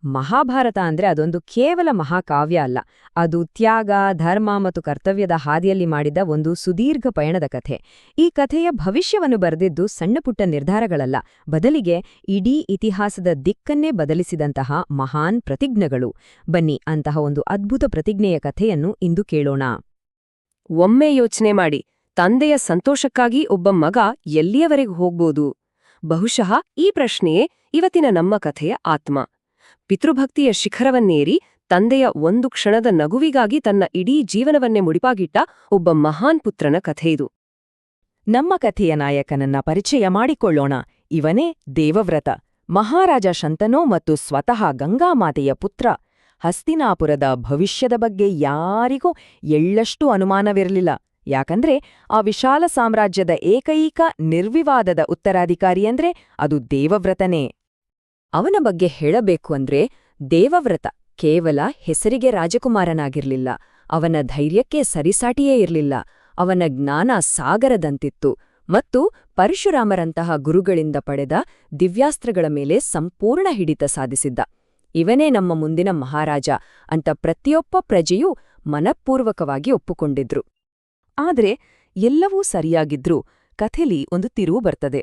ಮಹಾಭಾರತ ಅಂದ್ರೆ ಅದೊಂದು ಕೇವಲ ಮಹಾಕಾವ್ಯ ಅಲ್ಲ. ಅದು ತ್ಯಾಗ, ಧರ್ಮ ಮತ್ತು ಕರ್ತವ್ಯದ ಹಾದಿಯಲ್ಲಿ ಮಾಡಿದ ಒಂದು ಸುದೀರ್ಘ ಪಯಣದ ಕಥೆ. ಈ ಕಥೆಯ ಭವಿಷ್ಯವನ್ನು ಬರೆದಿದ್ದು ಸಣ್ಣಪುಟ್ಟ ನಿರ್ಧಾರಗಳಲ್ಲ, ಬದಲಿಗೆ ಇಡೀ ಇತಿಹಾಸದ ದಿಕ್ಕನ್ನೇ ಬದಲಿಸಿದಂತಹ ಮಹಾನ್ ಪ್ರತಿಜ್ಞೆಗಳು. ಬನ್ನಿ, ಅಂತಹ ಒಂದು ಅದ್ಭುತ ಪ್ರತಿಜ್ಞೆಯ ಕಥೆಯನ್ನು ಇಂದು ಕೇಳೋಣ. ಒಮ್ಮೆ ಯೋಚನೆ ಮಾಡಿ, ತಂದೆಯ ಸಂತೋಷಕ್ಕಾಗಿ ಒಬ್ಬ ಮಗ ಎಲ್ಲಿಯವರೆಗೆ ಹೋಗ್ಬೋದು? ಬಹುಶಃ ಈ ಪ್ರಶ್ನೆಯೇ ಇವತ್ತಿನ ನಮ್ಮ ಕಥೆಯ ಆತ್ಮ. ಪಿತೃಭಕ್ತಿಯ ಶಿಖರವನ್ನೇರಿ ತಂದೆಯ ಒಂದು ಕ್ಷಣದ ನಗುವಿಗಾಗಿ ತನ್ನ ಇಡೀ ಜೀವನವನ್ನೇ ಮುಡಿಪಾಗಿಟ್ಟ ಒಬ್ಬ ಮಹಾನ್ ಪುತ್ರನ ಕಥೆಯಿದು. ನಮ್ಮ ಕಥೆಯ ನಾಯಕನನ್ನ ಪರಿಚಯ ಮಾಡಿಕೊಳ್ಳೋಣ. ಇವನೇ ದೇವವ್ರತ, ಮಹಾರಾಜ ಶಂತನು ಮತ್ತು ಸ್ವತಃ ಗಂಗಾಮಾತೆಯ ಪುತ್ರ. ಹಸ್ತಿನಾಪುರದ ಭವಿಷ್ಯದ ಬಗ್ಗೆ ಯಾರಿಗೂ ಎಳ್ಳಷ್ಟು ಅನುಮಾನವಿರಲಿಲ್ಲ. ಯಾಕಂದ್ರೆ ಆ ವಿಶಾಲ ಸಾಮ್ರಾಜ್ಯದ ಏಕೈಕ ನಿರ್ವಿವಾದದ ಉತ್ತರಾಧಿಕಾರಿಯಂದ್ರೆ ಅದು ದೇವವ್ರತನೇ. ಅವನ ಬಗ್ಗೆ ಹೇಳಬೇಕು ಅಂದ್ರೆ, ದೇವವ್ರತ ಕೇವಲ ಹೆಸರಿಗೆ ರಾಜಕುಮಾರನಾಗಿರ್ಲಿಲ್ಲ. ಅವನ ಧೈರ್ಯಕ್ಕೆ ಸರಿಸಾಟಿಯೇ ಇರಲಿಲ್ಲ. ಅವನ ಜ್ಞಾನ ಸಾಗರದಂತಿತ್ತು ಮತ್ತು ಪರಶುರಾಮರಂತಹ ಗುರುಗಳಿಂದ ಪಡೆದ ದಿವ್ಯಾಸ್ತ್ರಗಳ ಮೇಲೆ ಸಂಪೂರ್ಣ ಹಿಡಿತ ಸಾಧಿಸಿದ್ದ. ಇವನೇ ನಮ್ಮ ಮುಂದಿನ ಮಹಾರಾಜ ಅಂತ ಪ್ರತಿಯೊಬ್ಬ ಪ್ರಜೆಯೂ ಮನಃಪೂರ್ವಕವಾಗಿ ಒಪ್ಪುಕೊಂಡಿದ್ರು. ಆದ್ರೆ ಎಲ್ಲವೂ ಸರಿಯಾಗಿದ್ರೂ ಕಥೆಲಿ ಒಂದು ತಿರುವು ಬರ್ತದೆ.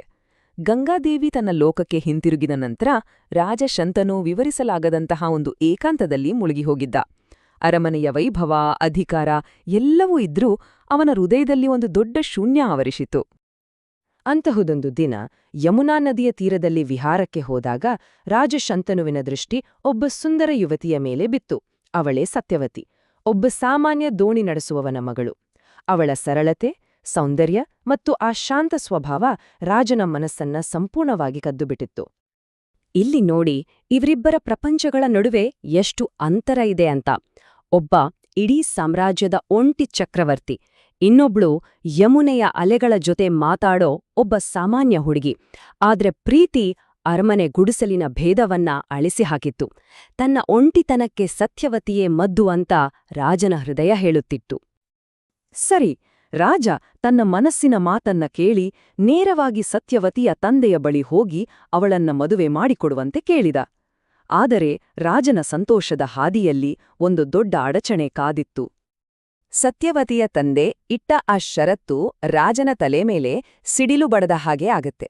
ಗಂಗಾದೇವಿ ತನ್ನ ಲೋಕಕ್ಕೆ ಹಿಂತಿರುಗಿದ ನಂತರ ರಾಜ ಶಂತನು ವಿವರಿಸಲಾಗದಂತಹ ಒಂದು ಏಕಾಂತದಲ್ಲಿ ಮುಳುಗಿಹೋಗಿದ್ದ. ಅರಮನೆಯ ವೈಭವ, ಅಧಿಕಾರ ಎಲ್ಲವೂ ಇದ್ರೂ ಅವನ ಹೃದಯದಲ್ಲಿ ಒಂದು ದೊಡ್ಡ ಶೂನ್ಯ ಆವರಿಸಿತು. ಅಂತಹುದೊಂದು ದಿನ ಯಮುನಾ ನದಿಯ ತೀರದಲ್ಲಿ ವಿಹಾರಕ್ಕೆ ಹೋದಾಗ ರಾಜ ಶಂತನುವಿನ ದೃಷ್ಟಿ ಒಬ್ಬ ಸುಂದರ ಯುವತಿಯ ಮೇಲೆ ಬಿತ್ತು. ಅವಳೇ ಸತ್ಯವತಿ, ಒಬ್ಬ ಸಾಮಾನ್ಯ ದೋಣಿ ನಡೆಸುವವನ ಮಗಳು. ಅವಳ ಸರಳತೆ, ಸೌಂದರ್ಯ ಮತ್ತು ಆ ಶಾಂತ ಸ್ವಭಾವ ರಾಜನ ಮನಸ್ಸನ್ನ ಸಂಪೂರ್ಣವಾಗಿ ಕದ್ದುಬಿಟ್ಟಿತ್ತು. ಇಲ್ಲಿ ನೋಡಿ, ಇವರಿಬ್ಬರ ಪ್ರಪಂಚಗಳ ನಡುವೆ ಎಷ್ಟು ಅಂತರ ಇದೆ ಅಂತ. ಒಬ್ಬ ಇಡೀ ಸಾಮ್ರಾಜ್ಯದ ಒಂಟಿ ಚಕ್ರವರ್ತಿ, ಇನ್ನೊಬ್ಳು ಯಮುನೆಯ ಅಲೆಗಳ ಜೊತೆ ಮಾತಾಡೋ ಒಬ್ಬ ಸಾಮಾನ್ಯ ಹುಡುಗಿ. ಆದ್ರೆ ಪ್ರೀತಿ ಅರಮನೆ ಗುಡಿಸಲಿನ ಭೇದವನ್ನ ಅಳಿಸಿಹಾಕಿತ್ತು. ತನ್ನ ಒಂಟಿತನಕ್ಕೆ ಸತ್ಯವತಿಯೇ ಮದ್ದು ಅಂತ ರಾಜನ ಹೃದಯ ಹೇಳುತ್ತಿತ್ತು. ಸರಿ, ರಾಜ ತನ್ನ ಮನಸ್ಸಿನ ಮಾತನ್ನ ಕೇಳಿ ನೇರವಾಗಿ ಸತ್ಯವತಿಯ ತಂದೆಯ ಬಳಿ ಹೋಗಿ ಅವಳನ್ನ ಮದುವೆ ಮಾಡಿಕೊಡುವಂತೆ ಕೇಳಿದ. ಆದರೆ ರಾಜನ ಸಂತೋಷದ ಹಾದಿಯಲ್ಲಿ ಒಂದು ದೊಡ್ಡ ಅಡಚಣೆ ಕಾದಿತ್ತು. ಸತ್ಯವತಿಯ ತಂದೆ ಇಟ್ಟ ಆ ಷರತ್ತು ರಾಜನ ತಲೆ ಮೇಲೆ ಸಿಡಿಲು ಬಡದ ಹಾಗೆ ಆಗತ್ತೆ.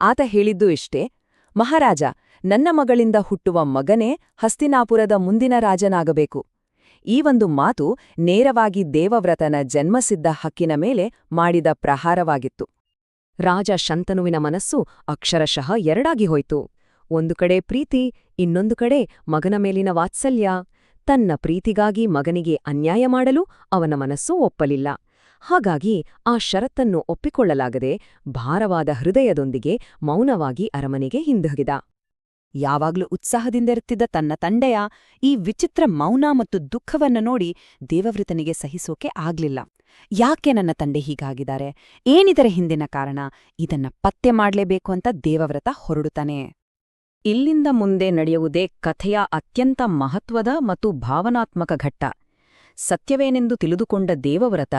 ಆತ ಹೇಳಿದ್ದು ಇಷ್ಟೇ: ಮಹಾರಾಜ, ನನ್ನ ಮಗಳಿಂದ ಹುಟ್ಟುವ ಮಗನೇ ಹಸ್ತಿನಾಪುರದ ಮುಂದಿನ ರಾಜನಾಗಬೇಕು. ಈ ಒಂದು ಮಾತು ನೇರವಾಗಿ ದೇವವ್ರತನ ಜನ್ಮಸಿದ್ಧ ಹಕ್ಕಿನ ಮೇಲೆ ಮಾಡಿದ ಪ್ರಹಾರವಾಗಿತ್ತು. ರಾಜ ಶಂತನುವಿನ ಮನಸ್ಸು ಅಕ್ಷರಶಃ ಎರಡಾಗಿ ಹೋಯ್ತು. ಒಂದು ಕಡೆ ಪ್ರೀತಿ, ಇನ್ನೊಂದು ಕಡೆ ಮಗನ ಮೇಲಿನ ವಾತ್ಸಲ್ಯ. ತನ್ನ ಪ್ರೀತಿಗಾಗಿ ಮಗನಿಗೆ ಅನ್ಯಾಯ ಮಾಡಲು ಅವನ ಮನಸ್ಸು ಒಪ್ಪಲಿಲ್ಲ. ಹಾಗಾಗಿ ಆ ಷರತ್ತನ್ನು ಒಪ್ಪಿಕೊಳ್ಳಲಾಗದೆ ಭಾರವಾದ ಹೃದಯದೊಂದಿಗೆ ಮೌನವಾಗಿ ಅರಮನೆಗೆ ಹಿಂದಿರುಗಿದ. ಯಾವಾಗ್ಲೂ ಉತ್ಸಾಹದಿಂದಿರುತ್ತಿದ್ದ ತನ್ನ ತಂದೆಯ ಈ ವಿಚಿತ್ರ ಮೌನ ಮತ್ತು ದುಃಖವನ್ನು ನೋಡಿ ದೇವವ್ರತನಿಗೆ ಸಹಿಸೋಕೆ ಆಗ್ಲಿಲ್ಲ. ಯಾಕೆ ನನ್ನ ತಂದೆ ಹೀಗಾಗಿದ್ದಾರೆ? ಏನಿದರ ಹಿಂದಿನ ಕಾರಣ? ಇದನ್ನ ಪತ್ತೆ ಮಾಡ್ಲೇಬೇಕು ಅಂತ ದೇವವ್ರತ ಹೊರಡುತ್ತಾನೆ. ಇಲ್ಲಿಂದ ಮುಂದೆ ನಡೆಯುವುದೇ ಕಥೆಯ ಅತ್ಯಂತ ಮಹತ್ವದ ಮತ್ತು ಭಾವನಾತ್ಮಕ ಘಟ್ಟ. ಸತ್ಯವೇನೆಂದು ತಿಳಿದುಕೊಂಡ ದೇವವ್ರತ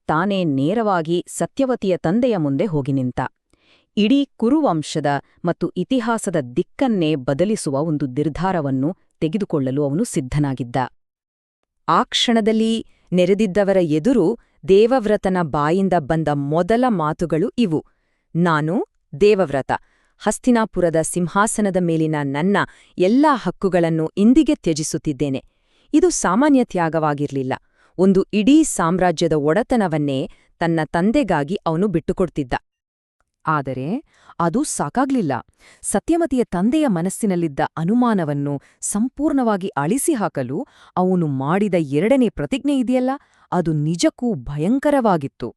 ತಾನೇ ನೇರವಾಗಿ ಸತ್ಯವತಿಯ ತಂದೆಯ ಮುಂದೆ ಹೋಗಿ ನಿಂತ. ಇಡೀ ಕುರುವಂಶದ ಮತ್ತು ಇತಿಹಾಸದ ದಿಕ್ಕನ್ನೇ ಬದಲಿಸುವ ಒಂದು ನಿರ್ಧಾರವನ್ನು ತೆಗೆದುಕೊಳ್ಳಲು ಅವನು ಸಿದ್ಧನಾಗಿದ್ದ. ಆ ಕ್ಷಣದಲ್ಲಿ ನೆರೆದಿದ್ದವರ ಎದುರು ದೇವವ್ರತನ ಬಾಯಿಂದ ಬಂದ ಮೊದಲ ಮಾತುಗಳು ಇವು: ನಾನು ದೇವವ್ರತ, ಹಸ್ತಿನಾಪುರದ ಸಿಂಹಾಸನದ ಮೇಲಿನ ನನ್ನ ಎಲ್ಲಾ ಹಕ್ಕುಗಳನ್ನು ಇಂದಿಗೆ ತ್ಯಜಿಸುತ್ತಿದ್ದೇನೆ. ಇದು ಸಾಮಾನ್ಯ ತ್ಯಾಗವಾಗಿರ್ಲಿಲ್ಲ. ಒಂದು ಇಡೀ ಸಾಮ್ರಾಜ್ಯದ ಒಡೆತನವನ್ನೇ ತನ್ನ ತಂದೆಗಾಗಿ ಅವನು ಬಿಟ್ಟುಕೊಡ್ತಿದ್ದ. ಆದರೆ ಅದು ಸಾಕಾಗ್ಲಿಲ್ಲ. ಸತ್ಯವತಿಯ ತಂದೆಯ ಮನಸ್ಸಿನಲ್ಲಿದ್ದ ಅನುಮಾನವನ್ನು ಸಂಪೂರ್ಣವಾಗಿ ಅಳಿಸಿಹಾಕಲು ಅವನು ಮಾಡಿದ ಎರಡನೇ ಪ್ರತಿಜ್ಞೆ ಇದೆಯಲ್ಲ, ಅದು ನಿಜಕ್ಕೂ ಭಯಂಕರವಾಗಿತ್ತು.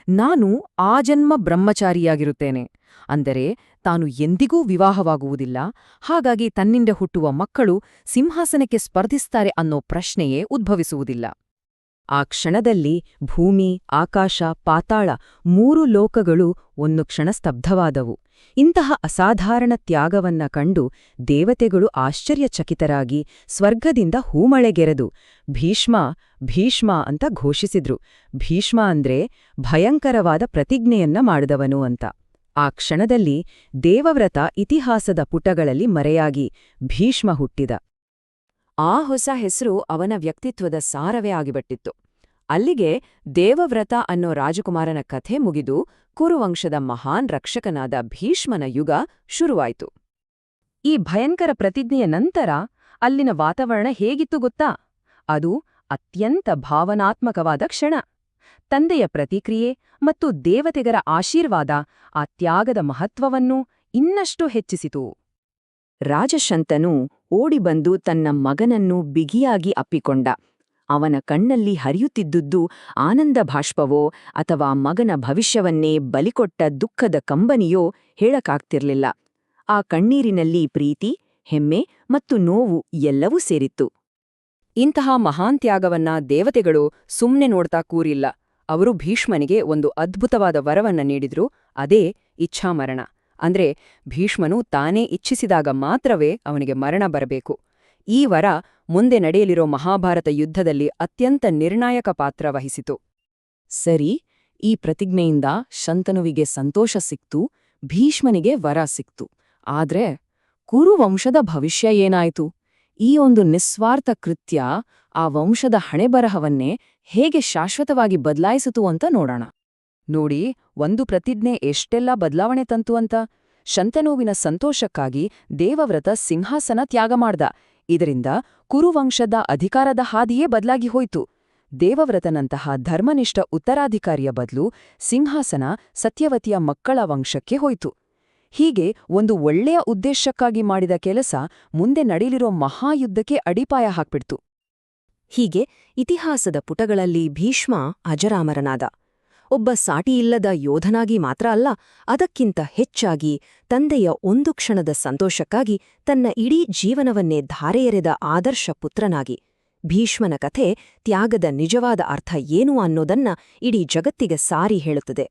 ನಾನು ಆಜನ್ಮ ಬ್ರಹ್ಮಚಾರಿಯಾಗಿರುತ್ತೇನೆ. ಅಂದರೆ ತಾನು ಎಂದಿಗೂ ವಿವಾಹವಾಗುವುದಿಲ್ಲ. ಹಾಗಾಗಿ ತನ್ನಿಂದ ಹುಟ್ಟುವ ಮಕ್ಕಳು ಸಿಂಹಾಸನಕ್ಕೆ ಸ್ಪರ್ಧಿಸ್ತಾರೆ ಅನ್ನೋ ಪ್ರಶ್ನೆಯೇ ಉದ್ಭವಿಸುವುದಿಲ್ಲ. ಆ ಕ್ಷಣದಲ್ಲಿ ಭೂಮಿ, ಆಕಾಶ, ಪಾತಾಳ ಮೂರು ಲೋಕಗಳು ಒಂದು ಕ್ಷಣ ಸ್ತಬ್ಧವಾದವು. ಇಂತಹ ಅಸಾಧಾರಣ ತ್ಯಾಗವನ್ನ ಕಂಡು ದೇವತೆಗಳು ಆಶ್ಚರ್ಯಚಕಿತರಾಗಿ ಸ್ವರ್ಗದಿಂದ ಹೂಮಳೆಗೆರೆದು ಭೀಷ್ಮ ಭೀಷ್ಮ ಅಂತ ಘೋಷಿಸಿದ್ರು. ಭೀಷ್ಮ ಅಂದ್ರೆ ಭಯಂಕರವಾದ ಪ್ರತಿಜ್ಞೆಯನ್ನ ಮಾಡಿದವನು ಅಂತ. ಆ ಕ್ಷಣದಲ್ಲಿ ದೇವವ್ರತ ಇತಿಹಾಸದ ಪುಟಗಳಲ್ಲಿ ಮರೆಯಾಗಿ ಭೀಷ್ಮ ಹುಟ್ಟಿದ. ಆ ಹೊಸ ಹೆಸರು ಅವನ ವ್ಯಕ್ತಿತ್ವದ ಸಾರವೇ ಆಗಿಬಿಟ್ಟಿತ್ತು. ಅಲ್ಲಿಗೆ ದೇವವ್ರತ ಅನ್ನೋ ರಾಜಕುಮಾರನ ಕಥೆ ಮುಗಿದು ಕುರುವಂಶದ ಮಹಾನ್ ರಕ್ಷಕನಾದ ಭೀಷ್ಮನ ಯುಗ ಶುರುವಾಯಿತು. ಈ ಭಯಂಕರ ಪ್ರತಿಜ್ಞೆಯ ನಂತರ ಅಲ್ಲಿನ ವಾತಾವರಣ ಹೇಗಿತ್ತು ಗೊತ್ತಾ? ಅದು ಅತ್ಯಂತ ಭಾವನಾತ್ಮಕವಾದ ಕ್ಷಣ. ತಂದೆಯ ಪ್ರತಿಕ್ರಿಯೆ ಮತ್ತು ದೇವತೆಗರ ಆಶೀರ್ವಾದ ಆ ತ್ಯಾಗದ ಮಹತ್ವವನ್ನು ಇನ್ನಷ್ಟು ಹೆಚ್ಚಿಸಿತು. ರಾಜಶಂತನು ಓಡಿಬಂದು ತನ್ನ ಮಗನನ್ನು ಬಿಗಿಯಾಗಿ ಅಪ್ಪಿಕೊಂಡ. ಅವನ ಕಣ್ಣಲ್ಲಿ ಹರಿಯುತ್ತಿದ್ದುದು ಆನಂದ ಭಾಷ್ಪವೋ ಅಥವಾ ಮಗನ ಭವಿಷ್ಯವನ್ನೇ ಬಲಿಕೊಟ್ಟ ದುಃಖದ ಕಂಬನಿಯೋ ಹೇಳಕ್ಕಾಗ್ತಿರ್ಲಿಲ್ಲ. ಆ ಕಣ್ಣೀರಿನಲ್ಲಿ ಪ್ರೀತಿ, ಹೆಮ್ಮೆ ಮತ್ತು ನೋವು ಎಲ್ಲವೂ ಸೇರಿತ್ತು. ಇಂತಹ ಮಹಾನ್ ತ್ಯಾಗವನ್ನ ದೇವತೆಗಳು ಸುಮ್ನೆ ನೋಡ್ತಾ ಕೂರಿಲ್ಲ. ಅವರು ಭೀಷ್ಮನಿಗೆ ಒಂದು ಅದ್ಭುತವಾದ ವರವನ್ನ ನೀಡಿದ್ರು. ಅದೇ ಇಚ್ಛಾಮರಣ. ಅಂದ್ರೆ ಭೀಷ್ಮನು ತಾನೇ ಇಚ್ಛಿಸಿದಾಗ ಮಾತ್ರವೇ ಅವನಿಗೆ ಮರಣ ಬರಬೇಕು. ಈ ವರ ಮುಂದೆ ನಡೆಯಲಿರೋ ಮಹಾಭಾರತ ಯುದ್ಧದಲ್ಲಿ ಅತ್ಯಂತ ನಿರ್ಣಾಯಕ ಪಾತ್ರ ವಹಿಸಿತು. ಸರಿ, ಈ ಪ್ರತಿಜ್ಞೆಯಿಂದ ಶಂತನುವಿಗೆ ಸಂತೋಷ ಸಿಕ್ತು, ಭೀಷ್ಮನಿಗೆ ವರ ಸಿಕ್ತು. ಆದ್ರೆ ಕುರುವಂಶದ ಭವಿಷ್ಯ ಏನಾಯಿತು? ಈ ಒಂದು ನಿಸ್ವಾರ್ಥ ಕೃತ್ಯ ಆ ವಂಶದ ಹಣೆಬರಹವನ್ನೇ ಹೇಗೆ ಶಾಶ್ವತವಾಗಿ ಬದಲಾಯಿಸಿತು ಅಂತ ನೋಡೋಣ. ನೋಡಿ, ಒಂದು ಪ್ರತಿಜ್ಞೆ ಎಷ್ಟೆಲ್ಲ ಬದಲಾವಣೆ ತಂತು ಅಂತ. ಶಂತನುವಿನ ಸಂತೋಷಕ್ಕಾಗಿ ದೇವವ್ರತ ಸಿಂಹಾಸನ ತ್ಯಾಗ ಮಾಡ್ದ. ಇದರಿಂದ ಕುರುವಂಶದ ಅಧಿಕಾರದ ಹಾದಿಯೇ ಬದಲಾಗಿ ಹೋಯ್ತು. ದೇವವ್ರತನಂತಹ ಧರ್ಮನಿಷ್ಠ ಉತ್ತರಾಧಿಕಾರಿಯ ಬದಲು ಸಿಂಹಾಸನ ಸತ್ಯವತಿಯ ಮಕ್ಕಳ ವಂಶಕ್ಕೆ ಹೋಯ್ತು. ಹೀಗೆ ಒಂದು ಒಳ್ಳೆಯ ಉದ್ದೇಶಕ್ಕಾಗಿ ಮಾಡಿದ ಕೆಲಸ ಮುಂದೆ ನಡೆಯಲಿರೋ ಮಹಾಯುದ್ಧಕ್ಕೆ ಅಡಿಪಾಯ ಹಾಕ್ಬಿಡ್ತು. ಹೀಗೆ ಇತಿಹಾಸದ ಪುಟಗಳಲ್ಲಿ ಭೀಷ್ಮ ಅಜರಾಮರನಾದ. ಒಬ್ಬ ಸಾಟಿಯಿಲ್ಲದ ಯೋಧನಾಗಿ ಮಾತ್ರ ಅಲ್ಲ, ಅದಕ್ಕಿಂತ ಹೆಚ್ಚಾಗಿ ತಂದೆಯ ಒಂದು ಕ್ಷಣದ ಸಂತೋಷಕ್ಕಾಗಿ ತನ್ನ ಇಡೀ ಜೀವನವನ್ನೇ ಧಾರೆಯೆರೆದ ಆದರ್ಶ ಪುತ್ರನಾಗಿ. ಭೀಷ್ಮನ ಕಥೆ ತ್ಯಾಗದ ನಿಜವಾದ ಅರ್ಥ ಏನು ಅನ್ನೋದನ್ನ ಇಡೀ ಜಗತ್ತಿಗೆ ಸಾರಿ ಹೇಳುತ್ತದೆ.